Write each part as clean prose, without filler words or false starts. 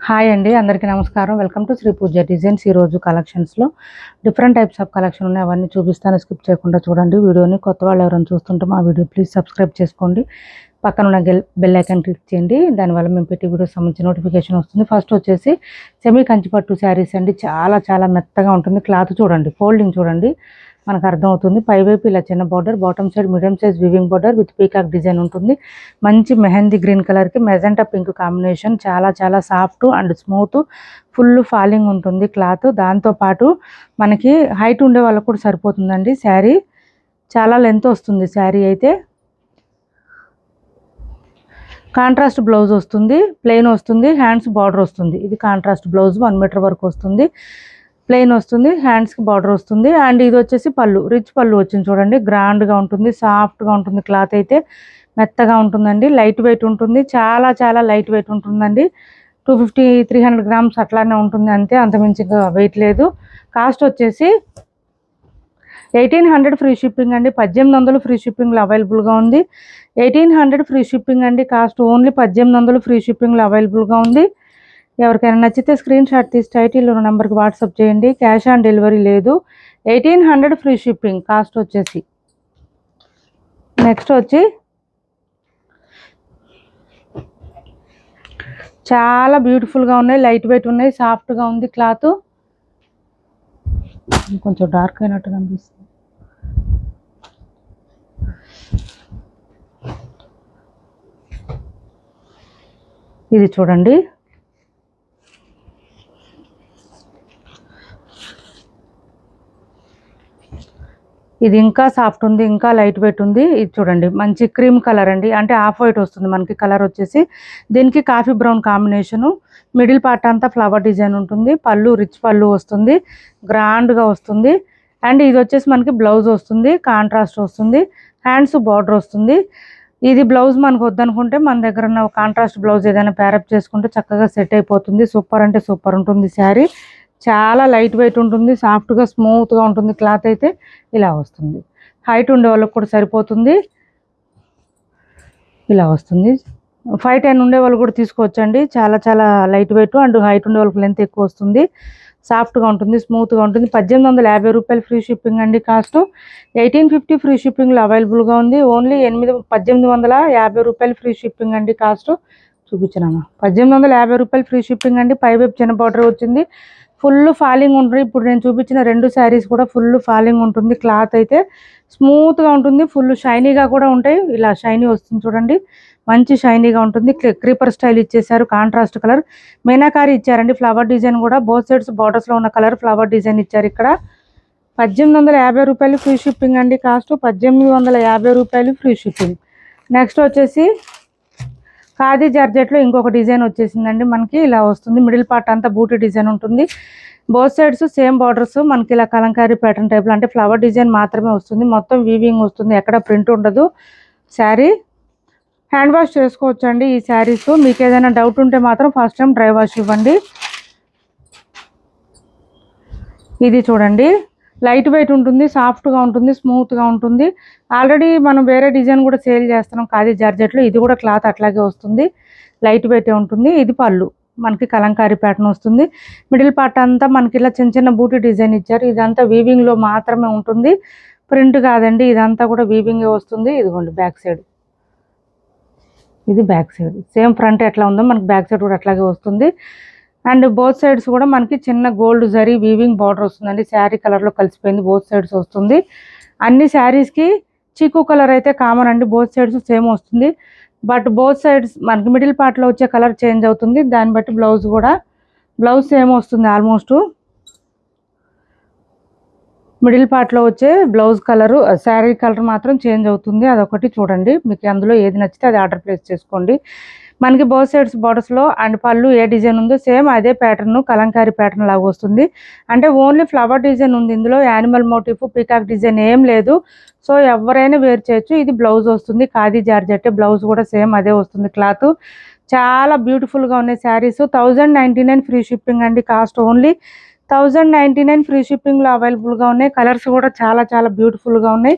Hi అండి, అందరికీ నమస్కారం. Welcome to Sri Pooja Designs. ఈరోజు కలెక్షన్స్లో డిఫరెంట్ టైప్స్ ఆఫ్ కలెక్షన్ ఉన్నాయి. అవన్నీ చూపిస్తాను, స్కిప్ చేయకుండా చూడండి వీడియోని. కొత్త వాళ్ళు ఎవరైనా చూస్తుంటే మా వీడియో ప్లీజ్ సబ్స్క్రైబ్ చేసుకోండి. పక్కన ఉన్న బెల్ ఐకాన్ క్లిక్ చేయండి. దానివల్ల మేము పెట్టే వీడియో సంబంధించిన నోటిఫికేషన్ వస్తుంది. ఫస్ట్ వచ్చేసి సెమీ కంచిపట్టు శారీస్ అండి. చాలా చాలా మెత్తగా ఉంటుంది. క్లాత్ చూడండి, ఫోల్డింగ్ చూడండి, మనకు అర్థమవుతుంది. పైవైపు ఇలా చిన్న border, bottom side medium size weaving border with peacock design ఉంటుంది. మంచి మెహందీ గ్రీన్ కలర్కి మెజెంటా పింక్ కాంబినేషన్. చాలా చాలా soft and smooth, full falling ఉంటుంది క్లాత్. దాంతోపాటు మనకి హైట్ ఉండే వాళ్ళకు కూడా సరిపోతుందండి శారీ. చాలా లెంత్ వస్తుంది శారీ అయితే. కాంట్రాస్ట్ బ్లౌజ్ వస్తుంది, ప్లెయిన్ వస్తుంది, హ్యాండ్స్ బార్డర్ వస్తుంది. ఇది కాంట్రాస్ట్ బ్లౌజ్ 1 మీటర్ వరకు వస్తుంది, ప్లెయిన్ వస్తుంది, హ్యాండ్స్కి బార్డర్ వస్తుంది. అండ్ ఇది వచ్చేసి పళ్ళు, రిచ్ పళ్ళు వచ్చింది చూడండి. గ్రాండ్గా ఉంటుంది, సాఫ్ట్గా ఉంటుంది క్లాత్ అయితే. మెత్తగా ఉంటుందండి, లైట్ వెయిట్ ఉంటుంది, చాలా చాలా లైట్ వెయిట్ ఉంటుందండి. 250-300 గ్రామ్స్ అట్లానే ఉంటుంది అంతే, అంతమించి వెయిట్ లేదు. కాస్ట్ వచ్చేసి 1800 ఫ్రీ షిప్పింగ్ అండి. 1800 ఫ్రీ షిప్పింగ్లో అవైలబుల్గా ఉంది. 1800 ఫ్రీ షిప్పింగ్ అండి. కాస్ట్ ఓన్లీ 1800 ఫ్రీ షిప్పింగ్లో అవైలబుల్గా ఉంది. ఎవరికైనా నచ్చితే స్క్రీన్ షాట్ తీసి టైటిల్లో ఉన్న నెంబర్కి వాట్సాప్ చేయండి. క్యాష్ ఆన్ డెలివరీ లేదు. 1800 ఫ్రీ షిప్పింగ్ కాస్ట్ వచ్చేసి. నెక్స్ట్ వచ్చి చాలా బ్యూటిఫుల్గా ఉన్నాయి, లైట్ వెయిట్ ఉన్నాయి, సాఫ్ట్గా ఉంది క్లాత్. కొంచెం డార్క్ అయినట్టు కనిపిస్తుంది. ఇది చూడండి, ఇది ఇంకా సాఫ్ట్ ఉంది, ఇంకా లైట్ వెయిట్ ఉంది. ఇది చూడండి, మంచి క్రీమ్ కలర్ అండి, అంటే ఆఫ్ వైట్ వస్తుంది మనకి కలర్ వచ్చేసి. దీనికి coffee brown combination. Middle part అంతా ఫ్లవర్ డిజైన్ ఉంటుంది. పళ్ళు రిచ్ పళ్ళు వస్తుంది, గ్రాండ్గా వస్తుంది. అండ్ ఇది వచ్చేసి మనకి బ్లౌజ్ వస్తుంది, కాంట్రాస్ట్ వస్తుంది, హ్యాండ్స్ బార్డర్ వస్తుంది. ఇది బ్లౌజ్ మనకు వద్దనుకుంటే మన దగ్గర ఉన్న కాంట్రాస్ట్ బ్లౌజ్ ఏదైనా ప్యారప్ చేసుకుంటే చక్కగా సెట్ అయిపోతుంది. సూపర్ అంటే సూపర్ ఉంటుంది శారీ. చాలా లైట్ వెయిట్ ఉంటుంది, సాఫ్ట్గా స్మూత్గా ఉంటుంది క్లాత్ అయితే. ఇలా వస్తుంది, హైట్ ఉండే వాళ్ళకి కూడా సరిపోతుంది. ఇలా వస్తుంది. 5'10" ఉండే వాళ్ళు కూడా తీసుకోవచ్చండి. చాలా చాలా లైట్ వెయిట్ అండ్ హైట్ ఉండే వాళ్ళకి లెంత్ ఎక్కువ వస్తుంది. సాఫ్ట్గా ఉంటుంది, స్మూత్గా ఉంటుంది. 1850 రూపాయలు ఫ్రీ షిప్పింగ్ అండి. కాస్ట్ 1850 ఫ్రీ షిప్పింగ్లో అవైలబుల్గా ఉంది. ఓన్లీ 1850 రూపాయలు ఫ్రీ షిప్పింగ్ అండి. కాస్ట్ చూపించినామా, 1850 రూపాయలు ఫ్రీ షిప్పింగ్ అండి. పైవైపు చిన్న బార్డర్ వచ్చింది, ఫుల్ ఫాలింగ్ ఉంటుంది. ఇప్పుడు నేను చూపించిన 2 శారీస్ కూడా ఫుల్ ఫాలింగ్ ఉంటుంది. క్లాత్ అయితే స్మూత్గా ఉంటుంది, ఫుల్ షైనీగా కూడా ఉంటాయి. ఇలా షైనీ వస్తుంది చూడండి, మంచి షైనీగా ఉంటుంది. క్రీపర్ స్టైల్ ఇచ్చేసారు, కాంట్రాస్ట్ కలర్ మీనాకారి ఇచ్చారండి. ఫ్లవర్ డిజైన్ కూడా బోత్ సైడ్స్ బార్డర్స్లో ఉన్న కలర్ ఫ్లవర్ డిజైన్ ఇచ్చారు ఇక్కడ. 1850 రూపాయలు ఫ్రీ షిప్పింగ్ అండి. కాస్ట్ 1850 రూపాయలు ఫ్రీ షిప్పింగ్. నెక్స్ట్ వచ్చేసి ఖాదీ జార్జెట్లో ఇంకొక డిజైన్ వచ్చేసిందండి మనకి. ఇలా వస్తుంది, మిడిల్ పార్ట్ అంతా బూటీ డిజైన్ ఉంటుంది. బోత్ సైడ్స్ సేమ్ బార్డర్స్ మనకి ఇలా కలంకారీ ప్యాటర్న్ టైప్లో, అంటే ఫ్లవర్ డిజైన్ మాత్రమే వస్తుంది. మొత్తం వీవింగ్ వస్తుంది, ఎక్కడ ప్రింట్ ఉండదు. శారీ హ్యాండ్ వాష్ చేసుకోవచ్చండి ఈ శారీస్. మీకు ఏదైనా డౌట్ ఉంటే మాత్రం ఫస్ట్ టైం డ్రై వాష్ ఇవ్వండి. ఇది చూడండి, లైట్ వెయిట్ ఉంటుంది, సాఫ్ట్గా ఉంటుంది, స్మూత్గా ఉంటుంది. ఆల్రెడీ మనం వేరే డిజైన్ కూడా సేల్ చేస్తున్నాం ఖాదీ జార్జెట్లో. ఇది కూడా క్లాత్ అట్లాగే వస్తుంది, లైట్ వెయిటే ఉంటుంది. ఇది పళ్ళు మనకి కలంకారీ ప్యాటర్న్ వస్తుంది. మిడిల్ పార్ట్ అంతా మనకి ఇలా చిన్న చిన్న బూటీ డిజైన్ ఇచ్చారు. ఇదంతా వీవింగ్లో మాత్రమే ఉంటుంది, ప్రింట్ కాదండి. ఇదంతా కూడా వీవింగే వస్తుంది. ఇదిగోండి బ్యాక్ సైడ్, ఇది బ్యాక్ సైడ్. సేమ్ ఫ్రంట్ ఎట్లా ఉందో మనకి బ్యాక్ సైడ్ కూడా అట్లాగే వస్తుంది. అండ్ బోత్ సైడ్స్ కూడా మనకి చిన్న గోల్డ్ జరీ వీవింగ్ బార్డర్ వస్తుందండి. శారీ కలర్లో కలిసిపోయింది, బోత్ సైడ్స్ వస్తుంది. అన్ని శారీస్కి చీకు కలర్ అయితే కామన్ అండి, బోత్ సైడ్స్ సేమ్ వస్తుంది. బట్ బోత్ సైడ్స్ మనకి మిడిల్ పార్ట్లో వచ్చే కలర్ చేంజ్ అవుతుంది. దాన్ని బట్టి బ్లౌజ్ సేమ్ వస్తుంది. ఆల్మోస్ట్ మిడిల్ పార్ట్లో వచ్చే బ్లౌజ్ కలరు, శారీ కలర్ మాత్రం చేంజ్ అవుతుంది. అదొకటి చూడండి, మీకు అందులో ఏది నచ్చితే అది ఆర్డర్ ప్లేస్ చేసుకోండి. మనకి బోత్ సైడ్స్ బార్డర్స్లో అండ్ పళ్ళు ఏ డిజైన్ ఉందో సేమ్ అదే ప్యాటర్న్, కలంకారీ ప్యాటర్న్ లాగా వస్తుంది. అంటే ఓన్లీ ఫ్లవర్ డిజైన్ ఉంది ఇందులో, యానిమల్ మోటిఫ్ పీకాక్ డిజైన్ ఏం లేదు. సో ఎవరైనా వేర్ చేయొచ్చు. ఇది బ్లౌజ్ వస్తుంది, ఖాదీ జార్జెట్. బ్లౌజ్ కూడా సేమ్ అదే వస్తుంది క్లాత్. చాలా బ్యూటిఫుల్గా ఉన్నాయి శారీస్. 1099 ఫ్రీ షిప్పింగ్ అండి. కాస్ట్ ఓన్లీ 1099 ఫ్రీ షిప్పింగ్లో అవైలబుల్గా ఉన్నాయి. కలర్స్ కూడా చాలా చాలా బ్యూటిఫుల్గా ఉన్నాయి.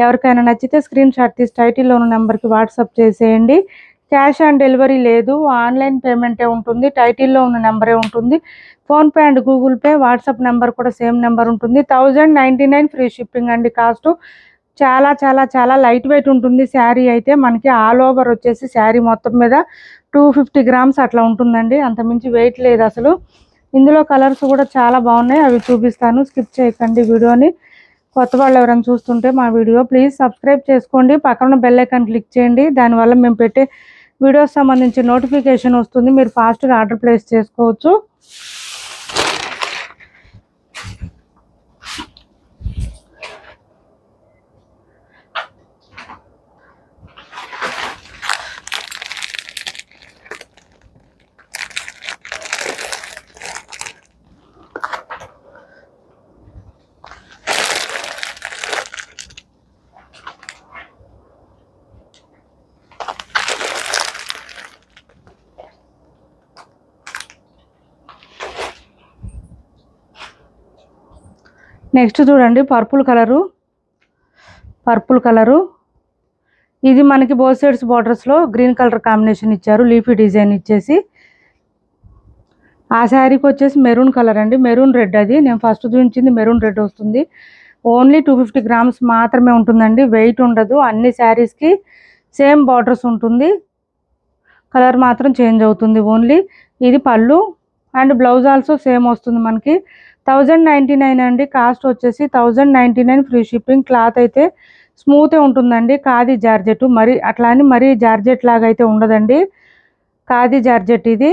ఎవరికైనా నచ్చితే స్క్రీన్ షాట్ తీసి టైటిల్లో ఉన్న నెంబర్కి వాట్సాప్ చేసేయండి. క్యాష్ ఆన్ డెలివరీ లేదు, ఆన్లైన్ పేమెంటే ఉంటుంది. టైటిల్లో ఉన్న నెంబరే ఉంటుంది. PhonePe and Google pay, WhatsApp number కూడా సేమ్ నెంబర్ ఉంటుంది. 1099 ఫ్రీ షిప్పింగ్ అండి కాస్ట్. చాలా చాలా చాలా లైట్ వెయిట్ ఉంటుంది శారీ అయితే. మనకి ఆల్ ఓవర్ వచ్చేసి శారీ మొత్తం మీద 250 గ్రామ్స్ అట్లా ఉంటుందండి, అంతమించి వెయిట్ లేదు అసలు. ఇందులో కలర్స్ కూడా చాలా బాగున్నాయి, అవి చూపిస్తాను, స్కిప్ చేయకండి వీడియోని. కొత్త వాళ్ళు ఎవరైనా చూస్తుంటే మా వీడియో ప్లీజ్ సబ్స్క్రైబ్ చేసుకోండి, పక్కన బెల్ ఐకాన్ క్లిక్ చేయండి. దానివల్ల మేము పెట్టే వీడియోస్ సంబంధించి నోటిఫికేషన్ వస్తుంది, మీరు ఫాస్ట్గా ఆర్డర్ ప్లేస్ చేసుకోవచ్చు. నెక్స్ట్ చూడండి పర్పుల్ కలరు. ఇది మనకి బోత్ సైడ్స్ బార్డర్స్లో గ్రీన్ కలర్ కాంబినేషన్ ఇచ్చారు, లీఫీ డిజైన్ ఇచ్చేసి. ఆ శారీకి వచ్చేసి మెరూన్ కలర్ అండి, మెరూన్ రెడ్. అది నేను ఫస్ట్ చూపించింది మెరూన్ రెడ్ వస్తుంది. ఓన్లీ 250 గ్రామ్స్ మాత్రమే ఉంటుందండి, వెయిట్ ఉండదు. అన్ని శారీస్కి సేమ్ బార్డర్స్ ఉంటుంది, కలర్ మాత్రం చేంజ్ అవుతుంది ఓన్లీ. ఇది పళ్ళు అండ్ బ్లౌజ్ ఆల్సో సేమ్ వస్తుంది మనకి. 1099 అండి కాస్ట్ వచ్చేసి. 1099 ఫ్రీ షిప్పింగ్. క్లాత్ అయితే స్మూతే ఉంటుందండి, ఖాదీ జార్జెట్. మరి అట్లా అని మరీ జార్జెట్ లాగా అయితే ఉండదండి, ఖాదీ జార్జెట్ ఇది.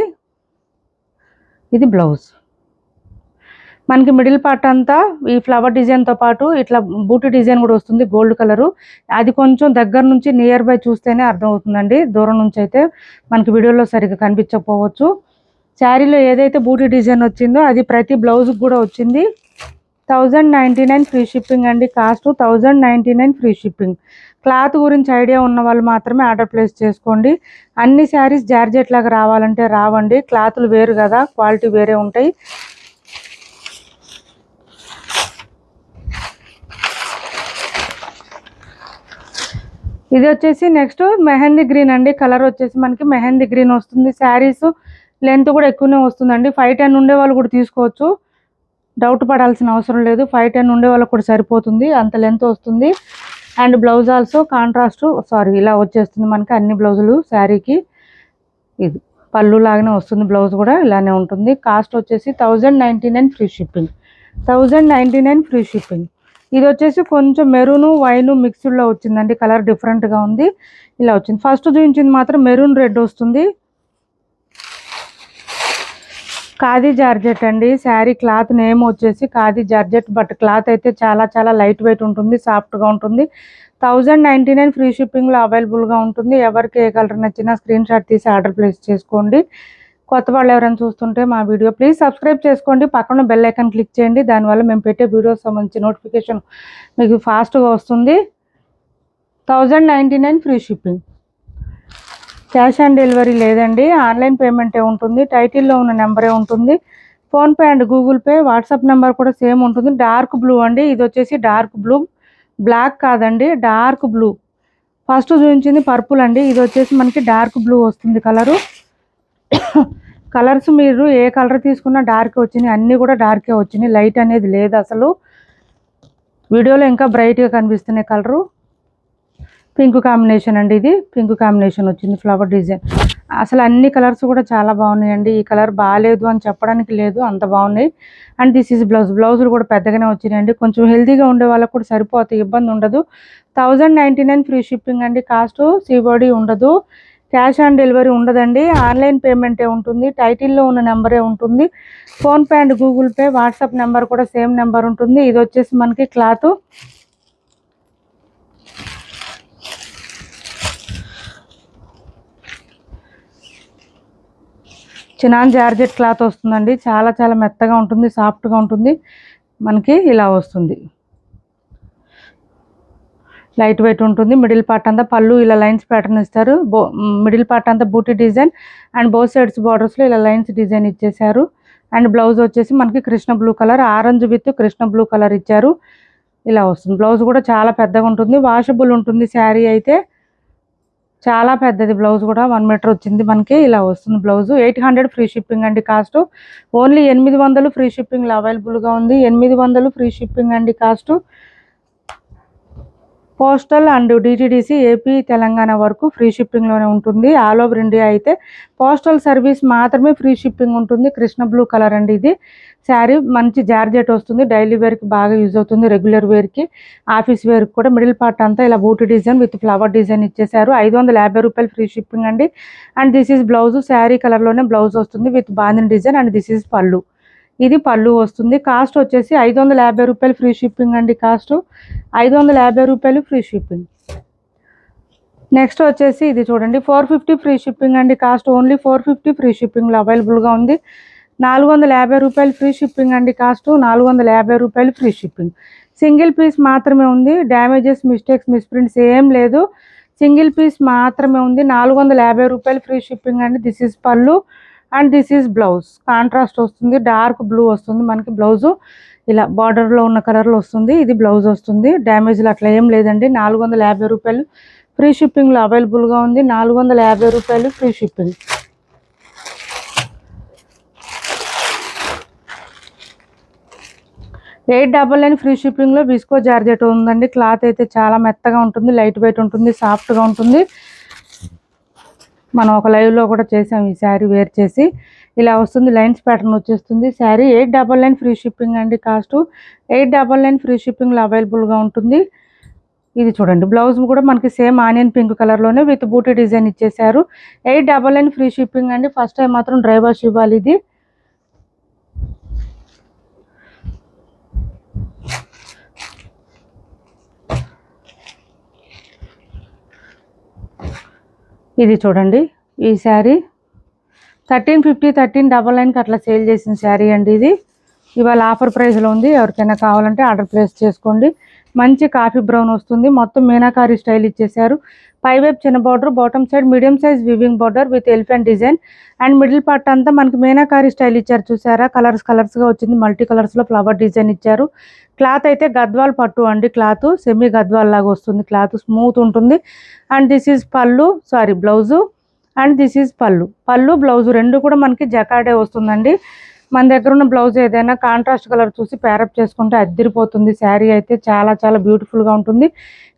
ఇది బ్లౌజ్. మనకి మిడిల్ పార్ట్ అంతా ఈ ఫ్లవర్ డిజైన్తో పాటు ఇట్లా బూటీ డిజైన్ కూడా వస్తుంది, గోల్డ్ కలరు. అది కొంచెం దగ్గర నుంచి నియర్ బై చూస్తేనే అర్థమవుతుందండి, దూరం నుంచి అయితే మనకి వీడియోలో సరిగ్గా కనిపించకపోవచ్చు. శారీలో ఏదైతే బూటీ డిజైన్ వచ్చిందో అది ప్రతి బ్లౌజ్కి కూడా వచ్చింది. 1099 ఫ్రీ షిప్పింగ్ అండి కాస్ట్. 1099 free shipping. క్లాత్ గురించి ఐడియా ఉన్న వాళ్ళు మాత్రమే ఆర్డర్ ప్లేస్ చేసుకోండి. అన్ని శారీస్ జార్జెట్ లాగా రావాలంటే రావండి, క్లాతులు వేరు కదా, క్వాలిటీ వేరే ఉంటాయి. ఇది వచ్చేసి నెక్స్ట్ మెహందీ గ్రీన్ అండి. కలర్ వచ్చేసి మనకి మెహందీ గ్రీన్ వస్తుంది. శారీస్ లెంత్ కూడా ఎక్కువనే వస్తుందండి. 510 ఉండే వాళ్ళు కూడా తీసుకోవచ్చు, డౌట్ పడాల్సిన అవసరం లేదు. 510 ఉండే వాళ్ళకి కూడా సరిపోతుంది, అంత లెంత్ వస్తుంది. అండ్ బ్లౌజ్ ఆల్సో కాంట్రాస్ట్ ఇలా వచ్చేస్తుంది మనకి అన్ని బ్లౌజులు శారీకి. ఇది పళ్ళు లాగానే వస్తుంది, బ్లౌజ్ కూడా ఇలానే ఉంటుంది. కాస్ట్ వచ్చేసి 1099 ఫ్రీ షిప్పింగ్. 1099 free shipping. ఇది వచ్చేసి కొంచెం మెరూను వైను మిక్స్డ్లో వచ్చిందండి, కలర్ డిఫరెంట్గా ఉంది, ఇలా వచ్చింది. ఫస్ట్ చూపించింది మాత్రం మెరూన్ రెడ్ వస్తుంది. ఖాదీ జార్జెట్ అండి శారీ. క్లాత్ నేమ్ వచ్చేసి ఖాదీ జార్జెట్, బట్ క్లాత్ అయితే చాలా చాలా లైట్ వెయిట్ ఉంటుంది, సాఫ్ట్గా ఉంటుంది. 1099 ఫ్రీ షిప్పింగ్లో అవైలబుల్గా ఉంటుంది. ఎవరికి ఏ కలర్ నచ్చినా స్క్రీన్ షాట్ తీసి ఆర్డర్ ప్లేస్ చేసుకోండి. కొత్త వాళ్ళు ఎవరైనా చూస్తుంటే మా వీడియో ప్లీజ్ సబ్స్క్రైబ్ చేసుకోండి, పక్కన బెల్ ఐకాన్ క్లిక్ చేయండి. దానివల్ల మేము పెట్టే వీడియోస్ సంబంధించి నోటిఫికేషన్ మీకు ఫాస్ట్గా వస్తుంది. 1099 free shipping. Cash on delivery లేదండి, ఆన్లైన్ పేమెంటే ఉంటుంది. టైటిల్లో ఉన్న నెంబరే ఉంటుంది. PhonePe and Google pay, WhatsApp number కూడా సేమ్ ఉంటుంది. డార్క్ బ్లూ అండి, ఇది వచ్చేసి డార్క్ బ్లూ, బ్లాక్ కాదండి, డార్క్ బ్లూ. ఫస్ట్ చూపించింది పర్పుల్ అండి, ఇది వచ్చేసి మనకి డార్క్ బ్లూ వస్తుంది కలరు. కలర్స్ మీరు ఏ కలర్ తీసుకున్నా డార్క్ వచ్చినాయి, అన్నీ కూడా డార్కే వచ్చినాయి, లైట్ అనేది లేదు అసలు. వీడియోలో ఇంకా బ్రైట్గా కనిపిస్తున్నాయి కలరు. పింక్ కాంబినేషన్ అండి, ఇది పింక్ కాంబినేషన్ వచ్చింది, ఫ్లవర్ డిజైన్. అసలు అన్ని కలర్స్ కూడా చాలా బాగున్నాయండి, ఈ కలర్ బాగాలేదు అని చెప్పడానికి లేదు, అంత బాగున్నాయి. అండ్ దిస్ ఈజ్ బ్లౌజులు కూడా పెద్దగానే వచ్చినాయండి, కొంచెం హెల్తీగా ఉండే వాళ్ళకు కూడా సరిపోతాయి, ఇబ్బంది ఉండదు. 1099 ఫ్రీ షిప్పింగ్ అండి కాస్ట్. సిఓడి ఉండదు, క్యాష్ ఆన్ డెలివరీ ఉండదండి, ఆన్లైన్ పేమెంటే ఉంటుంది. టైటిల్లో ఉన్న నెంబరే ఉంటుంది. PhonePe and Google pay, WhatsApp number కూడా సేమ్ నెంబర్ ఉంటుంది. ఇది వచ్చేసి మనకి క్లాత్ చినాన్ జార్జెట్ క్లాత్ వస్తుందండి, చాలా చాలా మెత్తగా ఉంటుంది, సాఫ్ట్గా ఉంటుంది, మనకి ఇలా వస్తుంది, లైట్ వెయిట్ ఉంటుంది. మిడిల్ పార్ట్ అంతా పళ్ళు ఇలా లైన్స్ ప్యాటర్న్ ఇస్తారు, మిడిల్ పార్ట్ అంతా బూటీ డిజైన్ అండ్ బోత్ సైడ్స్ బార్డర్స్లో ఇలా లైన్స్ డిజైన్ ఇచ్చేసారు. అండ్ బ్లౌజ్ వచ్చేసి మనకి Krishna blue colour, orange with Krishna blue colour ఇచ్చారు, ఇలా వస్తుంది. బ్లౌజ్ కూడా చాలా పెద్దగా ఉంటుంది, వాషబుల్ ఉంటుంది శారీ అయితే. చాలా పెద్దది బ్లౌజ్ కూడా 1 మీటర్ వచ్చింది మనకి. ఇలా వస్తుంది బ్లౌజ్. 800 ఫ్రీ షిప్పింగ్ అండి కాస్ట్. ఓన్లీ 800 ఫ్రీ షిప్పింగ్లో అవైలబుల్గా ఉంది. 800 ఫ్రీ షిప్పింగ్ అండి cost. Postal and DTDC AP Telangana వరకు ఫ్రీ షిప్పింగ్లోనే ఉంటుంది. ఆల్ ఓవర్ ఇండియా అయితే పోస్టల్ సర్వీస్ మాత్రమే ఫ్రీ షిప్పింగ్ ఉంటుంది. కృష్ణ బ్లూ కలర్ అండి ఇది. శారీ మంచి జార్జెట్ వస్తుంది. డైలీ వేర్కి బాగా యూజ్ అవుతుంది. రెగ్యులర్ వేర్కి, ఆఫీస్ వేర్కి కూడా. మిడిల్ పార్ట్ అంతా ఇలా బూటీ డిజైన్ విత్ ఫ్లవర్ డిజైన్ ఇచ్చేసారు. 550 రూపాయలు ఫ్రీ షిప్పింగ్ అండి. And this is blouse. Sari కలర్లోనే బ్లౌజ్ వస్తుంది with bandhani design. And this is పళ్ళు. ఇది పళ్ళు వస్తుంది. కాస్ట్ వచ్చేసి 550 రూపాయలు ఫ్రీ షిప్పింగ్ అండి. కాస్ట్ 550 రూపాయలు ఫ్రీ షిప్పింగ్. నెక్స్ట్ వచ్చేసి ఇది చూడండి, 450 ఫ్రీ షిప్పింగ్ అండి. కాస్ట్ ఓన్లీ 450 ఫ్రీ షిప్పింగ్లో అవైలబుల్గా ఉంది. 450 రూపాయలు ఫ్రీ షిప్పింగ్ అండి. కాస్ట్ 450 రూపాయలు ఫ్రీ షిప్పింగ్. సింగిల్ పీస్ మాత్రమే ఉంది. డ్యామేజెస్, మిస్టేక్స్, మిస్ప్రింట్స్ ఏం లేదు. సింగిల్ పీస్ మాత్రమే ఉంది. 450 రూపాయలు ఫ్రీ షిప్పింగ్ అండి. దిస్ ఈజ్ పళ్ళు and this is blouse. Contrast వస్తుంది. డార్క్ బ్లూ వస్తుంది మనకి బ్లౌజు. ఇలా బార్డర్లో ఉన్న కలర్లో వస్తుంది. ఇది బ్లౌజ్ వస్తుంది. డ్యామేజ్లు అట్లా ఏం లేదండి. 450 రూపాయలు ఫ్రీ షిప్పింగ్లో అవైలబుల్గా ఉంది. 450 రూపాయలు ఫ్రీ షిప్పింగ్. $899 ఫ్రీ షిప్పింగ్లో విస్కో జార్జెట్ ఉందండి. క్లాత్ అయితే చాలా మెత్తగా ఉంటుంది. లైట్ వెయిట్ ఉంటుంది. సాఫ్ట్గా ఉంటుంది. మనం ఒక లైవ్లో కూడా చేసాం ఈ శారీ వేర్ చేసి. ఇలా వస్తుంది. లైన్స్ ప్యాటర్న్ వచ్చేస్తుంది శారీ. 899 ఫ్రీ షిప్పింగ్ అండి. కాస్ట్ 899 ఫ్రీ షిప్పింగ్లో అవైలబుల్గా ఉంటుంది. ఇది చూడండి, బ్లౌజ్ కూడా మనకి సేమ్ ఆనియన్ పింక్ కలర్లోనే విత్ బూటీ డిజైన్ ఇచ్చేసారు. 899 ఫ్రీ షిప్పింగ్ అండి. ఫస్ట్ టైం మాత్రం డ్రై వాష్ ఇవ్వాలి. ఇది ఇది చూడండి, ఈ శారీ 1350 1399కి అట్లా సేల్ చేసిన శారీ అండి. ఇది ఇవాళ ఆఫర్ ప్రైస్లో ఉంది. ఎవరికైనా కావాలంటే ఆర్డర్ ప్లేస్ చేసుకోండి. మంచి కాఫీ బ్రౌన్ వస్తుంది. మొత్తం మీనాకారి స్టైల్ ఇచ్చేసారు. పైవైపు చిన్న border, bottom side medium size weaving border with elephant design. And middle part అంతా మనకి మీనాకారి స్టైల్ ఇచ్చారు. చూసారా, కలర్స్గా వచ్చింది. మల్టీ కలర్స్లో ఫ్లవర్ డిజైన్ ఇచ్చారు. క్లాత్ అయితే గద్వాల్ పట్టు అండి. క్లాత్ సెమీ గద్వాల్ లాగా వస్తుంది. క్లాత్ స్మూత్ ఉంటుంది. అండ్ దిస్ ఈజ్ పళ్ళు, sorry blouse. And this is పళ్ళు బ్లౌజు రెండు కూడా మనకి జకాడే వస్తుందండి. మన దగ్గర ఉన్న బ్లౌజ్ ఏదైనా కాంట్రాస్ట్ కలర్ చూసి ప్యారప్ చేసుకుంటే అద్దిరిపోతుంది. శారీ అయితే చాలా చాలా బ్యూటిఫుల్గా ఉంటుంది.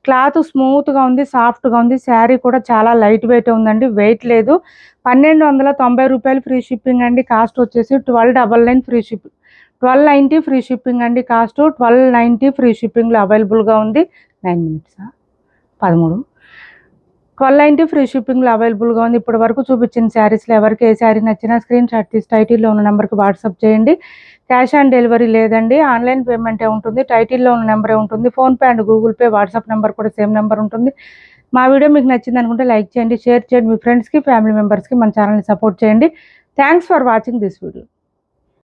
క్లాత్ స్మూత్గా ఉంది, సాఫ్ట్గా ఉంది. శారీ కూడా చాలా లైట్ వెయిట్ ఉందండి. వెయిట్ లేదు. 1290 రూపాయలు ఫ్రీ షిప్పింగ్ అండి. కాస్ట్ వచ్చేసి 1299 ఫ్రీ షిప్పింగ్. 1290 ఫ్రీ షిప్పింగ్ అండి. కాస్ట్ 1290 ఫ్రీ షిప్పింగ్లో అవైలబుల్గా ఉంది. 9 minutes 13. 1290 ఫ్రీ షిప్పింగ్లో అవైలబుల్గా ఉంది. ఇప్పటి వరకు చూపించిన శారీస్లో ఎవరికి ఏ శారీ నచ్చినా స్క్రీన్ షాట్ తీసి టైటిల్లో ఉన్న నెంబర్కి వాట్సాప్ చేయండి. క్యాష్ ఆన్ డెలివరీ లేదండి. ఆన్లైన్ పేమెంటే ఉంటుంది. టైటిల్లో ఉన్న నెంబరే ఉంటుంది. PhonePe and Google pay, WhatsApp number కూడా సేమ్ నెంబర్ ఉంటుంది. మా వీడియో మీకు నచ్చింది అనుకుంటే లైక్ చేయండి, షేర్ చేయండి. మీ ఫ్రెండ్స్కి, ఫ్యామిలీ మెంబర్స్కి మన ఛానల్ని సపోర్ట్ చేయండి. Thanks for watching this video.